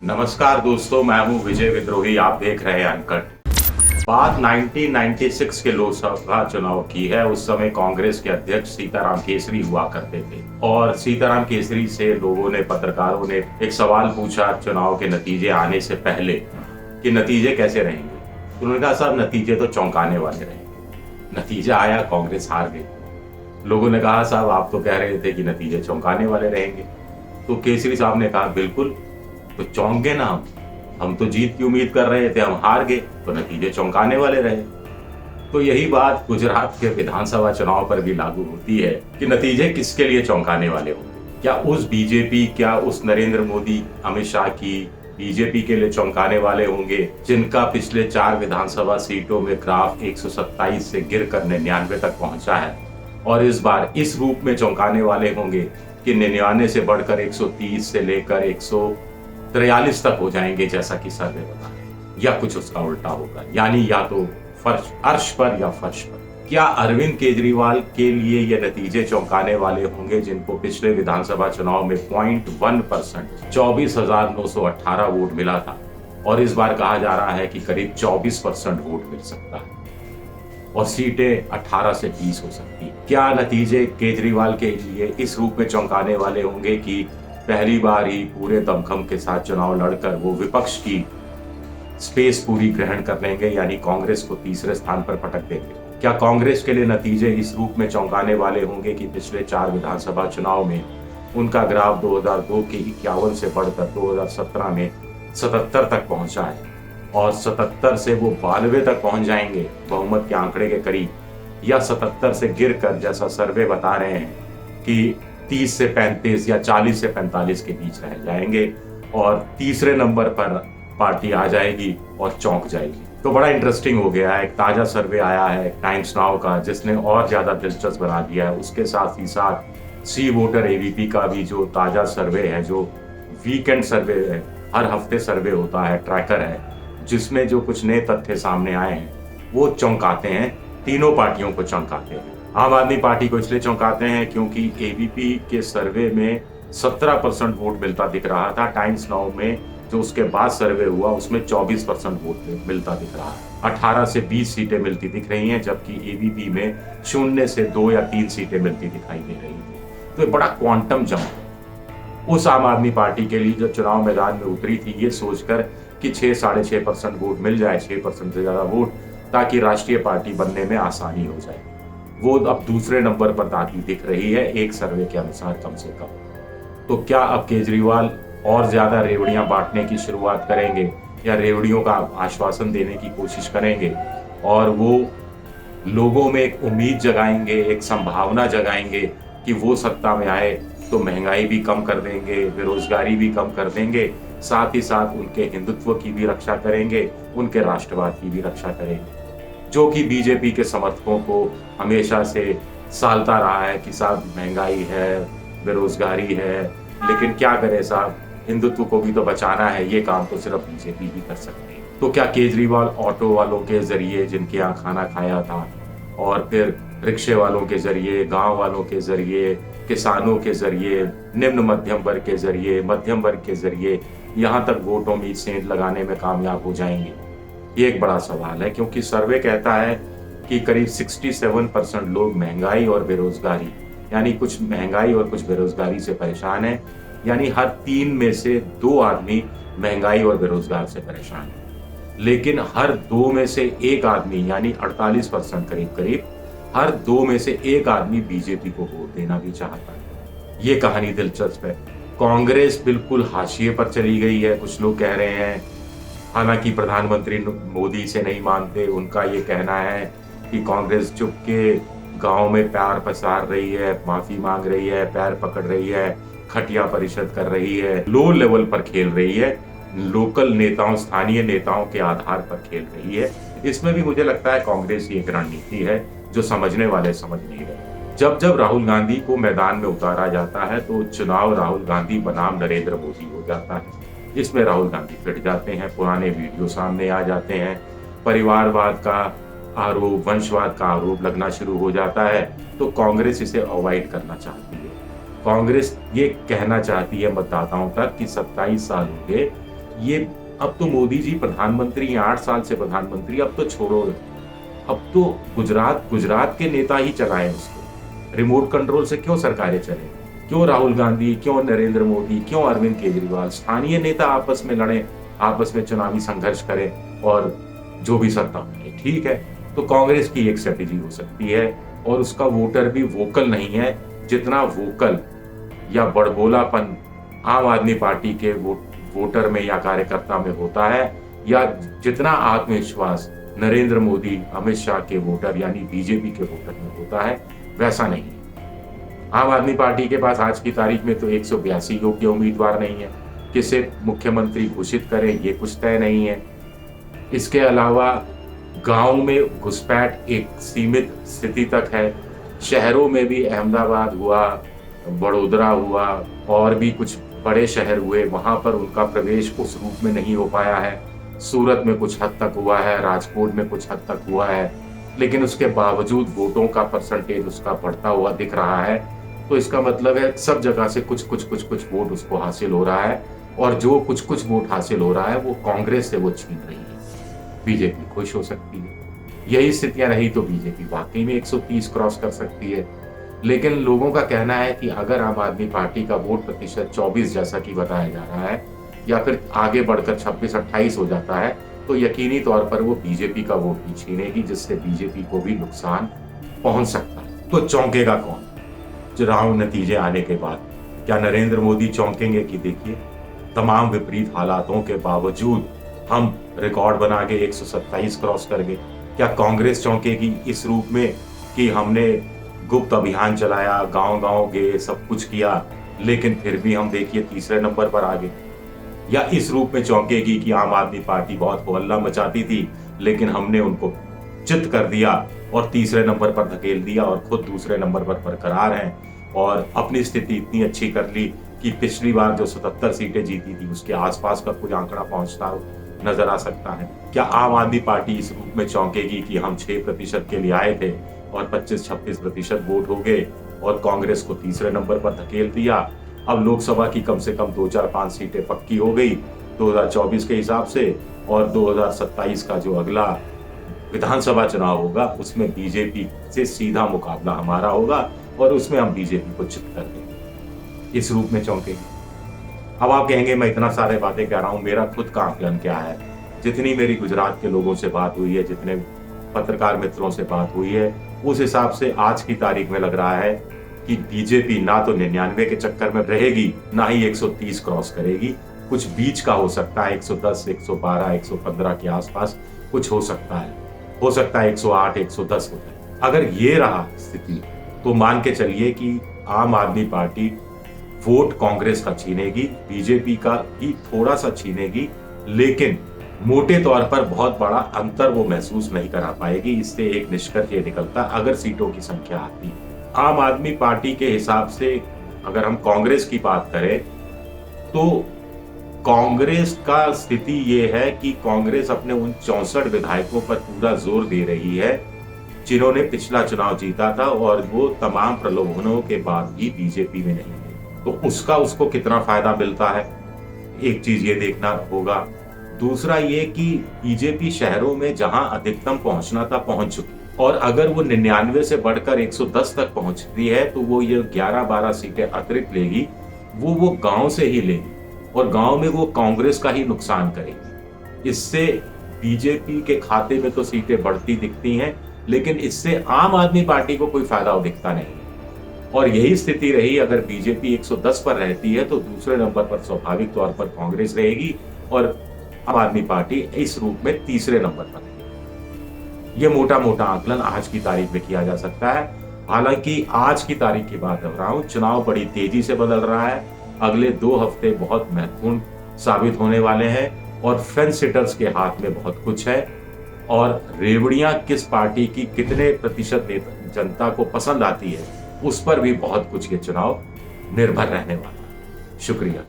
नमस्कार दोस्तों, मैं हूं विजय विद्रोही। आप देख रहे हैं अनकट। बात 1996 के लोकसभा चुनाव की है। उस समय कांग्रेस के अध्यक्ष सीताराम केसरी हुआ करते थे और सीताराम केसरी से लोगों ने, पत्रकारों ने एक सवाल पूछा चुनाव के नतीजे आने से पहले कि नतीजे कैसे रहेंगे। उन्होंने कहा साहब नतीजे तो चौंकाने वाले रहेंगे। नतीजा आया, कांग्रेस हार गई। लोगों ने कहा साहब आप तो कह रहे थे कि नतीजे चौंकाने वाले रहेंगे। तो केसरी साहब ने कहा बिल्कुल, तो चौंक गए ना हम तो जीत की उम्मीद कर रहे थे, हम हार गए तो नतीजे चौंकाने वाले रहे। तो यही बात गुजरात के विधानसभा चुनाव पर भी लागू होती है कि नतीजे किसके लिए चौंकाने वाले होंगे। क्या उस बीजेपी, क्या उस नरेंद्र मोदी, अमित शाह की बीजेपी के लिए चौंकाने वाले होंगे जिनका पिछले 4 विधानसभा सीटों में ग्राफ 127 से गिरकर 99 तक पहुंचा है, और इस बार इस रूप में चौंकाने वाले होंगे कि 99 से बढ़कर 130 से लेकर 143 तक हो जाएंगे जैसा कि सर्वे बता रहे हैं, या कुछ उसका उल्टा होगा, यानी या तो फर्श अर्श पर या फर्श पर। क्या अरविंद केजरीवाल के लिए ये नतीजे चौंकाने वाले होंगे जिनको पिछले विधानसभा चुनाव में 0.1% 24,918 वोट मिला था, और इस बार कहा जा रहा है कि करीब 24% वोट मिल सकता है और सीटें 18 से 20 हो सकती। क्या नतीजे केजरीवाल के लिए इस रूप में चौंकाने वाले होंगे कि पहली बार ही पूरे दमखम के साथ चुनाव लड़कर वो विपक्ष की स्पेस पूरी ग्रहण कर लेंगे, यानी कांग्रेस को तीसरे स्थान पर पटक देंगे। क्या कांग्रेस के लिए नतीजे इस रूप में चौंकाने वाले होंगे कि पिछले 4 विधानसभा चुनाव में उनका ग्राफ 2002 के 51 से बढ़कर 2017 में 77 तक पहुंचा है, और 77 से वो 92 तक पहुंच जाएंगे बहुमत के आंकड़े के करीब, या 77 से गिरकर जैसा सर्वे बता रहे हैं कि 30 से 35 या 40 से 45 के बीच रह जाएंगे और तीसरे नंबर पर पार्टी आ जाएगी और चौंक जाएगी। तो बड़ा इंटरेस्टिंग हो गया है। एक ताजा सर्वे आया है टाइम्स नाउ का जिसने और ज्यादा दिलचस्प बना दिया है। उसके साथ ही साथ सी वोटर एबीपी का भी जो ताजा सर्वे है, जो वीकेंड सर्वे है, हर हफ्ते सर्वे होता है, ट्रैकर है, जिसमें जो कुछ नए तथ्य सामने आए हैं वो चौंकाते हैं, तीनों पार्टियों को चौंकाते हैं। आम आदमी पार्टी को इसलिए चौंकाते हैं क्योंकि एबीपी के सर्वे में 17% वोट मिलता दिख रहा था। टाइम्स नाउ में जो उसके बाद सर्वे हुआ उसमें 24% वोट मिलता दिख रहा है। 18 से 20 सीटें मिलती दिख रही हैं, जबकि एबीपी में 0 से 2 या 3 सीटें मिलती दिखाई दे रही थी। तो ये बड़ा क्वांटम जंप है उस आम आदमी पार्टी के लिए जो चुनाव मैदान में उतरी थी ये सोचकर कि 6-6.5% वोट मिल जाए, 6% से ज्यादा वोट, ताकि राष्ट्रीय पार्टी बनने में आसानी हो जाए। वो अब दूसरे नंबर पर आती दिख रही है एक सर्वे के अनुसार, कम से कम। तो क्या अब केजरीवाल और ज्यादा रेवड़ियां बांटने की शुरुआत करेंगे या रेवड़ियों का आश्वासन देने की कोशिश करेंगे और वो लोगों में एक उम्मीद जगाएंगे, एक संभावना जगाएंगे कि वो सत्ता में आए तो महंगाई भी कम कर देंगे, बेरोजगारी भी कम कर देंगे, साथ ही साथ उनके हिंदुत्व की भी रक्षा करेंगे, उनके राष्ट्रवाद की भी रक्षा करेंगे, जो कि बीजेपी के समर्थकों को हमेशा से सालता रहा है कि साहब महंगाई है, बेरोजगारी है, लेकिन क्या करें साहब, हिंदुत्व को भी तो बचाना है, ये काम तो सिर्फ बीजेपी ही कर सकती है। तो क्या केजरीवाल ऑटो वालों के जरिए जिनके यहाँ खाना खाया था, और फिर रिक्शे वालों के जरिए, गांव वालों के जरिए, किसानों के जरिए, निम्न मध्यम वर्ग के जरिए, मध्यम वर्ग के जरिए यहाँ तक वोटों में सेंध लगाने में कामयाब हो जाएंगे? ये एक बड़ा सवाल है, क्योंकि सर्वे कहता है कि करीब 67% लोग महंगाई और बेरोजगारी, यानी कुछ महंगाई और कुछ बेरोजगारी से परेशान है, यानी हर 3 में से 2 आदमी महंगाई और बेरोजगार से परेशान है। लेकिन हर 2 में से 1 आदमी, यानी 48% करीब करीब, हर 2 में से 1 आदमी बीजेपी को वोट देना भी चाहता है। ये कहानी दिलचस्प है। कांग्रेस बिल्कुल हाशिए पर चली गई है, कुछ लोग कह रहे हैं। हालांकि प्रधानमंत्री मोदी से नहीं मानते, उनका ये कहना है कि कांग्रेस चुपके गांव में पैर पसार रही है, माफी मांग रही है, पैर पकड़ रही है, खटिया परिषद कर रही है, लो लेवल पर खेल रही है, लोकल नेताओं, स्थानीय नेताओं के आधार पर खेल रही है। इसमें भी मुझे लगता है कांग्रेस की एक रणनीति है जो समझने वाले समझ नहीं रहे। जब जब राहुल गांधी को मैदान में उतारा जाता है तो चुनाव राहुल गांधी बनाम नरेंद्र मोदी हो जाता है। इसमें राहुल गांधी फिट जाते हैं, पुराने वीडियो सामने आ जाते हैं, परिवारवाद का आरोप, वंशवाद का आरोप लगना शुरू हो जाता है। तो कांग्रेस इसे अवॉइड करना चाहती है। कांग्रेस ये कहना चाहती है मतदाताओं तक कि 27 साल हो गए, ये अब तो मोदी जी प्रधानमंत्री हैं, 8 साल से प्रधानमंत्री, अब तो छोड़ो, अब तो गुजरात के नेता ही चलाएं उसको। रिमोट कंट्रोल से क्यों सरकारें चले? क्यों राहुल गांधी, क्यों नरेंद्र मोदी, क्यों अरविंद केजरीवाल? स्थानीय नेता आपस में लड़ें, आपस में चुनावी संघर्ष करें और जो भी सत्ता मिले, ठीक है। तो कांग्रेस की एक स्ट्रेटेजी हो सकती है, और उसका वोटर भी वोकल नहीं है जितना वोकल या बड़बोलापन आम आदमी पार्टी के वोटर में या कार्यकर्ता में होता है, या जितना आत्मविश्वास नरेंद्र मोदी, अमित शाह के वोटर यानी बीजेपी के वोटर में होता है, वैसा नहीं है। आम आदमी पार्टी के पास आज की तारीख में तो 182 योग्य उम्मीदवार नहीं है। किसे मुख्यमंत्री घोषित करें ये कुछ तय नहीं है। इसके अलावा गांव में घुसपैठ एक सीमित स्थिति तक है। शहरों में भी अहमदाबाद हुआ, बड़ोदरा हुआ और भी कुछ बड़े शहर हुए, वहां पर उनका प्रवेश उस रूप में नहीं हो पाया है। सूरत में कुछ हद तक हुआ है, राजकोट में कुछ हद तक हुआ है, लेकिन उसके बावजूद वोटों का परसेंटेज उसका बढ़ता हुआ दिख रहा है। तो इसका मतलब है सब जगह से कुछ वोट उसको हासिल हो रहा है, और जो कुछ वोट हासिल हो रहा है वो कांग्रेस से वो छीन रही है। बीजेपी खुश हो सकती है। यही स्थितियां रही तो बीजेपी वाकई में 130 क्रॉस कर सकती है। लेकिन लोगों का कहना है कि अगर आम आदमी पार्टी का वोट प्रतिशत 24 जैसा कि बताया जा रहा है, या फिर आगे बढ़कर 26-28 हो जाता है, तो यकीनी तौर पर वो बीजेपी का वोट भी छीनेगी, जिससे बीजेपी को भी नुकसान पहुंच सकता है। तो चौंकेगा कौन चुनाव नतीजे आने के बाद? क्या नरेंद्र मोदी चौंकेंगे कि देखिए तमाम विपरीत हालातों के बावजूद हम रिकॉर्ड बना के 127 क्रॉस कर गए? क्या कांग्रेस चौंकेगी इस रूप में कि हमने गुप्त अभियान चलाया, गांव-गांव गए, सब कुछ किया, लेकिन फिर भी हम देखिए तीसरे नंबर पर आ गए? या इस रूप में चौंकेगी कि आम आदमी पार्टी बहुत होहल्ला मचाती थी, लेकिन हमने उनको चित कर दिया और तीसरे नंबर पर धकेल दिया और खुद दूसरे नंबर पर बरकरार हैं, और अपनी स्थिति इतनी अच्छी कर ली कि पिछली बार जो 77 सीटें जीती थी उसके आसपास का कुछ आंकड़ा पहुंचता नजर आ सकता है? क्या आम आदमी पार्टी इस रूप में चौंकेगी कि हम 6% के लिए आए थे और 25-26% वोट हो गए और कांग्रेस को तीसरे नंबर पर धकेल दिया? अब लोकसभा की कम से कम 2-4-5 सीटें पक्की हो गई 2024 के हिसाब से, और 2027 का जो अगला विधानसभा चुनाव होगा उसमें बीजेपी से सीधा मुकाबला हमारा होगा, और उसमें हम बीजेपी को चित कर देंगे। इस रूप में चौंकेगी। अब आप कहेंगे मैं इतना सारे बातें कह रहा हूं, मेरा खुद का आकलन क्या है? जितनी मेरी गुजरात के लोगों से बात हुई है, जितने पत्रकार मित्रों से बात हुई है, उस हिसाब से आज की तारीख में लग रहा है कि बीजेपी ना तो 99 के चक्कर में रहेगी, ना ही 130 क्रॉस करेगी। कुछ बीच का हो सकता है, 110, 112, 115 के आसपास कुछ हो सकता है 108, 110 हो जाए। अगर ये रहा स्थिति तो मान के चलिए कि आम आदमी पार्टी वोट कांग्रेस का छीनेगी, बीजेपी का भी थोड़ा सा छीनेगी, लेकिन मोटे तौर पर बहुत बड़ा अंतर वो महसूस नहीं करा पाएगी। इससे एक निष्कर्ष ये निकलता, अगर सीटों की संख्या आती आम आदमी पार्टी के हिसाब से, अगर हम कांग्रेस की बात करें तो कांग्रेस का स्थिति ये है कि कांग्रेस अपने उन 64 विधायकों पर पूरा जोर दे रही है जिन्होंने पिछला चुनाव जीता था, और वो तमाम प्रलोभनों के बाद भी बीजेपी में नहीं है। तो उसका उसको कितना फायदा मिलता है, एक चीज ये देखना होगा। दूसरा ये कि बीजेपी शहरों में जहां अधिकतम पहुंचना था पहुंच चुकी, और अगर वो 99 से बढ़कर 110 तक पहुंचती है तो वो ये 11-12 सीटें अतिरिक्त लेगी, वो गांव से ही लेगी, और गांव में वो कांग्रेस का ही नुकसान करेगी। इससे बीजेपी के खाते में तो सीटें बढ़ती दिखती हैं, लेकिन इससे आम आदमी पार्टी को कोई फायदा दिखता नहीं। और यही स्थिति रही अगर बीजेपी 110 पर रहती है तो दूसरे नंबर पर स्वाभाविक तौर पर कांग्रेस रहेगी, और आम आदमी पार्टी इस रूप में तीसरे नंबर पर रहेगी। यह मोटा मोटा आकलन आज की तारीख में किया जा सकता है। हालांकि आज की तारीख की बात कर रहा हूं, चुनाव बड़ी तेजी से बदल रहा है। अगले 2 हफ्ते बहुत महत्वपूर्ण साबित होने वाले हैं, और फेंस सिटर्स के हाथ में बहुत कुछ है, और रेवड़ियां किस पार्टी की कितने प्रतिशत जनता को पसंद आती है उस पर भी बहुत कुछ ये चुनाव निर्भर रहने वाला है। शुक्रिया।